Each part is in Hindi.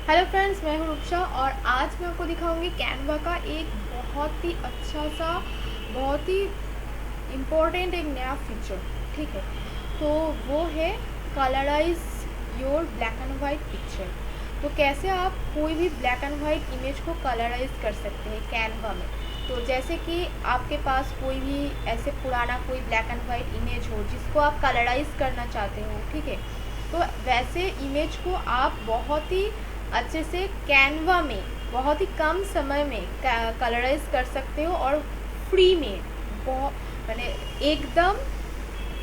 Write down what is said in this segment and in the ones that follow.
हेलो फ्रेंड्स, मैं हूं रुक्षा और आज मैं आपको दिखाऊंगी कैनवा का एक बहुत ही अच्छा सा, बहुत ही इम्पोर्टेंट एक नया फीचर। ठीक है, तो वो है colourise your black and white picture. तो कैसे आप कोई भी ब्लैक एंड वाइट इमेज को कलराइज कर सकते हैं कैनवा में। तो जैसे कि आपके पास कोई भी ऐसे पुराना कोई ब्लैक एंड वाइट इमेज हो जिसको आप कलराइज करना चाहते हो, ठीक है, तो वैसे इमेज को आप बहुत ही अच्छे से कैनवा में बहुत ही कम समय में कलराइज कर सकते हो और फ्री में, बहुत मैंने एकदम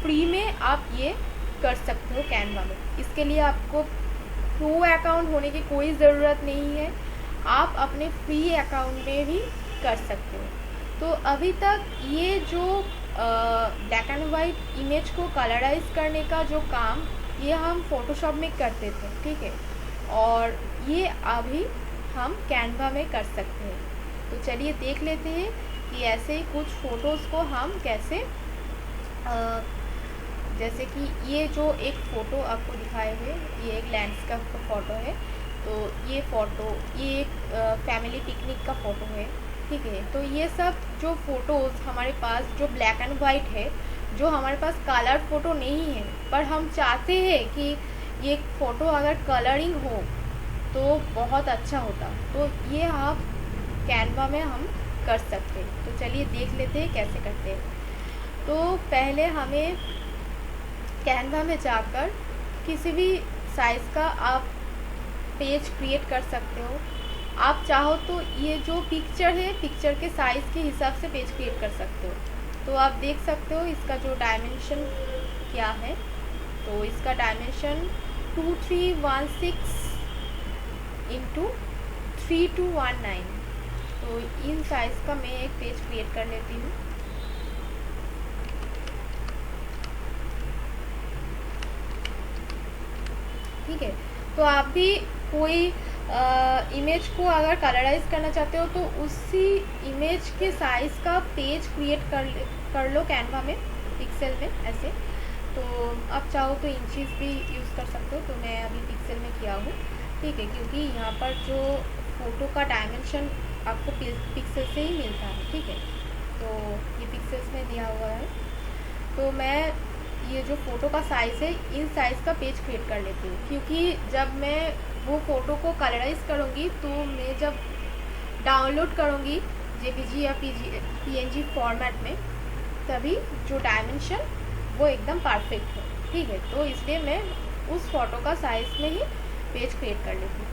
फ्री में आप ये कर सकते हो कैनवा में। इसके लिए आपको प्रो अकाउंट होने की कोई ज़रूरत नहीं है, आप अपने फ्री अकाउंट में भी कर सकते हो। तो अभी तक ये जो ब्लैक एंड वाइट इमेज को कलराइज करने का जो काम ये हम फोटोशॉप में करते थे, ठीक है, और ये अभी हम कैनवा में कर सकते हैं। तो चलिए देख लेते हैं कि ऐसे ही कुछ फ़ोटोज़ को हम कैसे जैसे कि ये जो एक फ़ोटो आपको दिखाए हुए, ये एक लैंडस्केप का फ़ोटो है। तो ये फ़ोटो ये एक फैमिली पिकनिक का फ़ोटो है, ठीक है। तो ये सब जो फ़ोटोज़ हमारे पास जो ब्लैक एंड वाइट है, जो हमारे पास कलर फ़ोटो नहीं है, पर हम चाहते हैं कि ये फ़ोटो अगर कलरिंग हो तो बहुत अच्छा होता, तो ये आप कैनवा में हम कर सकते हैं। तो चलिए देख लेते हैं कैसे करते हैं। तो पहले हमें कैनवा में जाकर किसी भी साइज़ का आप पेज क्रिएट कर सकते हो। आप चाहो तो ये जो पिक्चर है, पिक्चर के साइज़ के हिसाब से पेज क्रिएट कर सकते हो। तो आप देख सकते हो इसका जो डायमेंशन क्या है। तो इसका डायमेंशन 2316 इंटू 3219। तो इन साइज़ का मैं एक पेज क्रिएट कर लेती हूँ। ठीक है, तो आप भी कोई इमेज को अगर कलराइज करना चाहते हो तो उसी इमेज के साइज़ का पेज क्रिएट कर लो कैनवा में, पिक्सेल में ऐसे। तो आप चाहो तो इंचेस भी यूज़ कर सकते हो, तो मैं अभी पिक्सेल में किया हूँ, ठीक है, क्योंकि यहाँ पर जो फ़ोटो का डायमेंशन आपको पिक्सल से ही मिलता है, ठीक है। तो ये पिक्सल्स में दिया हुआ है। तो मैं ये जो फ़ोटो का साइज़ है, इन साइज़ का पेज क्रिएट कर लेती हूँ, क्योंकि जब मैं वो फ़ोटो को कलराइज करूँगी तो मैं जब डाउनलोड करूँगी जेपीजी या पीएनजी फॉर्मेट में, तभी जो डायमेंशन वो एकदम परफेक्ट है, ठीक है। तो इसलिए मैं उस फ़ोटो का साइज़ में ही पेज क्रिएट कर लेती हूँ।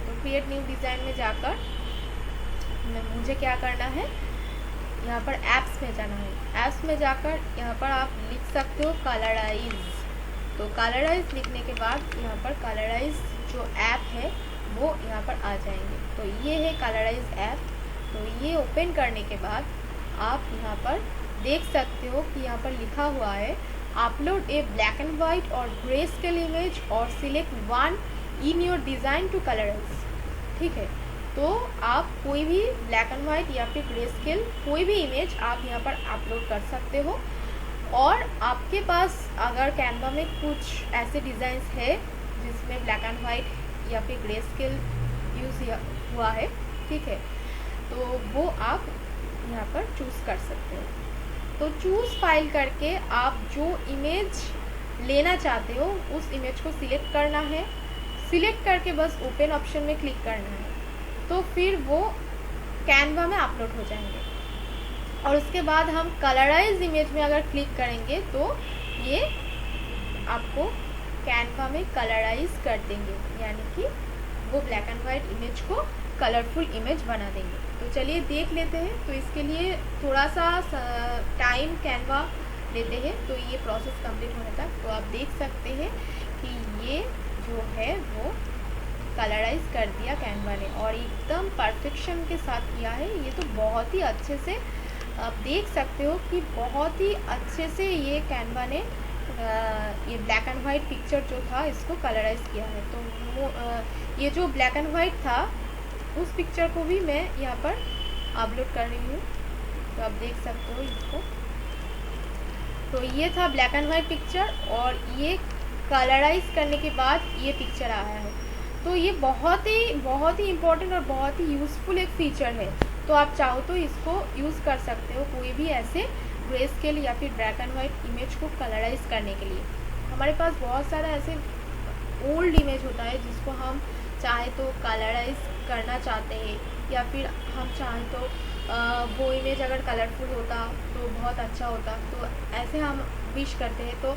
तो क्रिएट न्यू डिज़ाइन में जाकर मुझे क्या करना है, यहाँ पर ऐप्स में जाना है। ऐप्स में जाकर यहाँ पर आप लिख सकते हो कलराइज। तो कलराइज लिखने के बाद यहाँ पर कलराइज जो ऐप है वो यहाँ पर आ जाएंगे। तो ये है कलराइज ऐप। तो ये ओपन करने के बाद आप यहाँ पर देख सकते हो कि यहाँ पर लिखा हुआ है upload a black and white और ग्रे स्केल इमेज और select one in your design to colourise, ठीक है। तो आप कोई भी ब्लैक एंड वाइट या फिर ग्रे स्केल कोई भी इमेज आप यहाँ पर अपलोड कर सकते हो। और आपके पास अगर कैनवा में कुछ ऐसे डिज़ाइंस है जिसमें ब्लैक एंड वाइट या फिर ग्रे स्केल यूज़ हुआ है, ठीक है, तो वो आप यहाँ पर चूज़ कर सकते हो। तो चूज़ फाइल करके आप जो इमेज लेना चाहते हो उस इमेज को सिलेक्ट करना है। सिलेक्ट करके बस ओपन ऑप्शन में क्लिक करना है, तो फिर वो कैनवा में अपलोड हो जाएंगे। और उसके बाद हम कलराइज इमेज में अगर क्लिक करेंगे तो ये आपको कैनवा में कलराइज कर देंगे, यानी कि वो ब्लैक एंड वाइट इमेज को कलरफुल इमेज बना देंगे। तो चलिए देख लेते हैं। तो इसके लिए थोड़ा सा टाइम कैनवा लेते हैं, तो ये प्रोसेस कंप्लीट होने तक। तो आप देख सकते हैं कि ये जो है वो कलराइज कर दिया कैनवा ने और एकदम परफेक्शन के साथ किया है। ये तो बहुत ही अच्छे से आप देख सकते हो कि बहुत ही अच्छे से ये कैनवा ने ये ब्लैक एंड वाइट पिक्चर जो था इसको कलराइज किया है। तो वो ये जो ब्लैक एंड वाइट था उस पिक्चर को भी मैं यहाँ पर अपलोड कर रही हूँ। तो आप देख सकते हो इसको। तो ये था ब्लैक एंड वाइट पिक्चर और ये कलराइज करने के बाद ये पिक्चर आया है। तो ये बहुत ही इम्पोर्टेंट और बहुत ही यूज़फुल एक फ़ीचर है। तो आप चाहो तो इसको यूज़ कर सकते हो कोई भी ऐसे ग्रे स्केल या फिर ब्लैक एंड वाइट इमेज को कलराइज करने के लिए। हमारे पास बहुत सारा ऐसे ओल्ड इमेज होता है जिसको हम चाहे तो कलराइज करना चाहते हैं, या फिर हम चाहें तो वो इमेज अगर कलरफुल होता तो बहुत अच्छा होता, तो ऐसे हम विश करते हैं। तो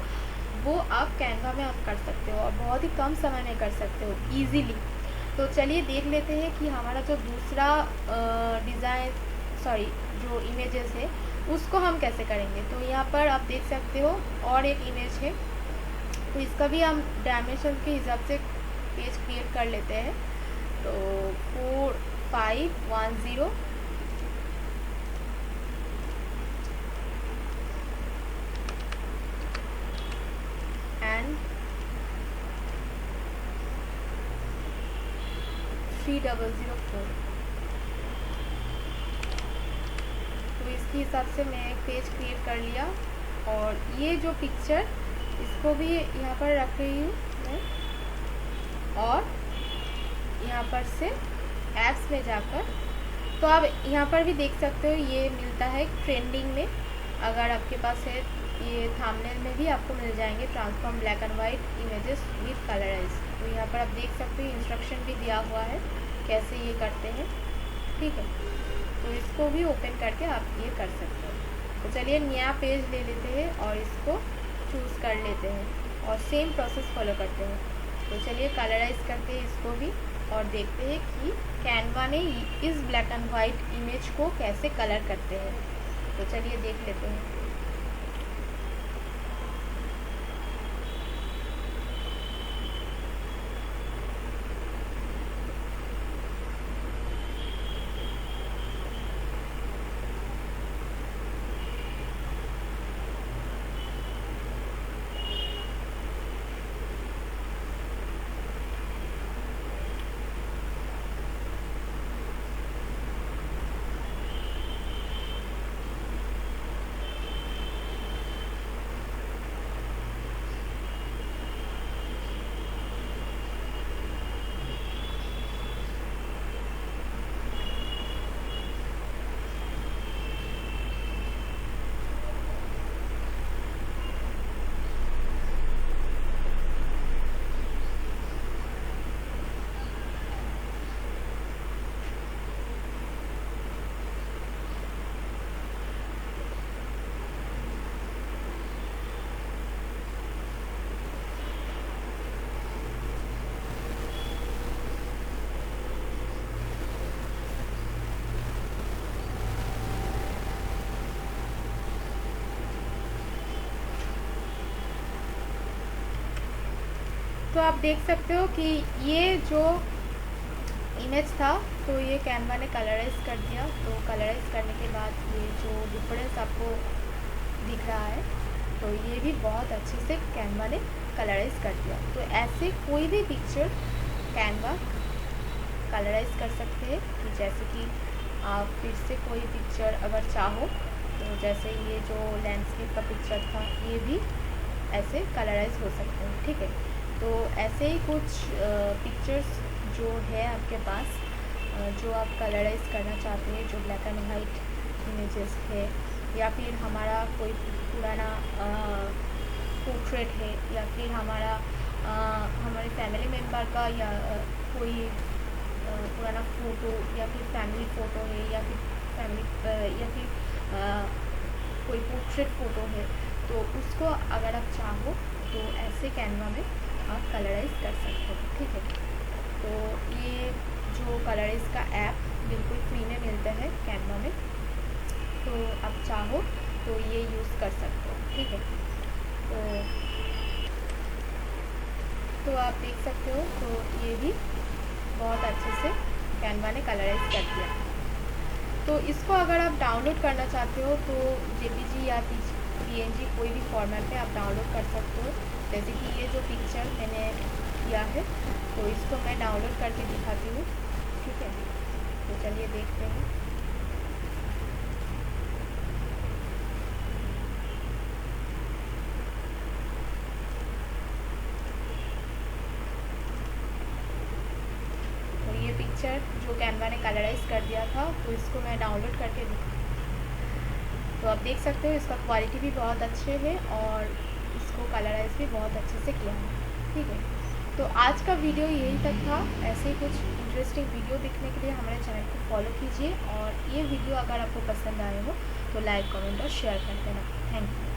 वो आप कैनवा में आप कर सकते हो और बहुत ही कम समय में कर सकते हो ईज़िली। तो चलिए देख लेते हैं कि हमारा जो दूसरा जो इमेजेस है उसको हम कैसे करेंगे। तो यहाँ पर आप देख सकते हो और एक इमेज है, तो इसका भी हम डायमेंशन के हिसाब से पेज क्रिएट कर लेते हैं। तो 4510 एंड 3004। तो इसके हिसाब से मैं एक पेज क्रिएट कर लिया और ये जो पिक्चर इसको भी यहाँ पर रख रही हूँ मैं, और यहाँ पर से एप्स में जाकर तो आप यहाँ पर भी देख सकते हो ये मिलता है ट्रेंडिंग में। अगर आपके पास है ये थंबनेल में भी आपको मिल जाएंगे transform black and white images with colourise. तो यहाँ पर आप देख सकते हो इंस्ट्रक्शन भी दिया हुआ है कैसे ये करते हैं, ठीक है। तो इसको भी ओपन करके आप ये कर सकते हो। तो चलिए नया पेज ले लेते हैं और इसको चूज़ कर लेते हैं और सेम प्रोसेस फॉलो करते हैं। तो चलिए कलराइज करते हैं इसको भी और देखते हैं कि कैनवा ने इस ब्लैक एंड वाइट इमेज को कैसे कलर करते हैं। तो चलिए देख लेते हैं। तो आप देख सकते हो कि ये जो इमेज था तो ये कैनवा ने कलराइज कर दिया। तो कलराइज करने के बाद ये जो डिफरेंस आपको दिख रहा है तो ये भी बहुत अच्छे से कैनवा ने कलराइज कर दिया। तो ऐसे कोई भी पिक्चर कैनवा कलराइज कर सकते हैं कि जैसे कि आप फिर से कोई पिक्चर अगर चाहो तो जैसे ये जो लैंडस्केप का पिक्चर था ये भी ऐसे कलराइज हो सकते हैं, ठीक है। तो ऐसे ही कुछ पिक्चर्स जो है आपके पास जो आप कलराइज करना चाहते हैं, जो ब्लैक एंड वाइट इमेजेस है या फिर हमारा कोई पुराना पोर्ट्रेट है या फिर हमारा हमारे फैमिली मेम्बर का या कोई पुराना फ़ोटो या फिर फैमिली फ़ोटो है या फिर कोई पोर्ट्रेट फ़ोटो है, तो उसको अगर आप चाहो तो ऐसे कैनवा में आप कलराइज कर सकते हो, ठीक है। तो ये जो कलराइज का ऐप बिल्कुल फ्री में मिलता है कैनवा में, तो आप चाहो तो ये यूज़ कर सकते हो, ठीक है। तो आप देख सकते हो तो ये भी बहुत अच्छे से कैनवा ने कलराइज कर दिया। तो इसको अगर आप डाउनलोड करना चाहते हो तो जेपीजी या पीएनजी कोई भी फॉर्मेट में आप डाउनलोड कर सकते हो। जैसे कि ये जो पिक्चर मैंने किया है तो इसको मैं डाउनलोड करके दिखाती हूँ, ठीक है। तो चलिए देखते हैं। पिक्चर जो कैनवा ने कलराइज कर दिया था, तो इसको मैं डाउनलोड करके तो आप देख सकते हो इसका क्वालिटी भी बहुत अच्छे है और इसको कलराइज भी बहुत अच्छे से किया है। ठीक है, तो आज का वीडियो यही तक था। ऐसे ही कुछ इंटरेस्टिंग वीडियो देखने के लिए हमारे चैनल को फॉलो कीजिए और ये वीडियो अगर आपको पसंद आए हो तो लाइक, कमेंट और शेयर कर देना। Thank you.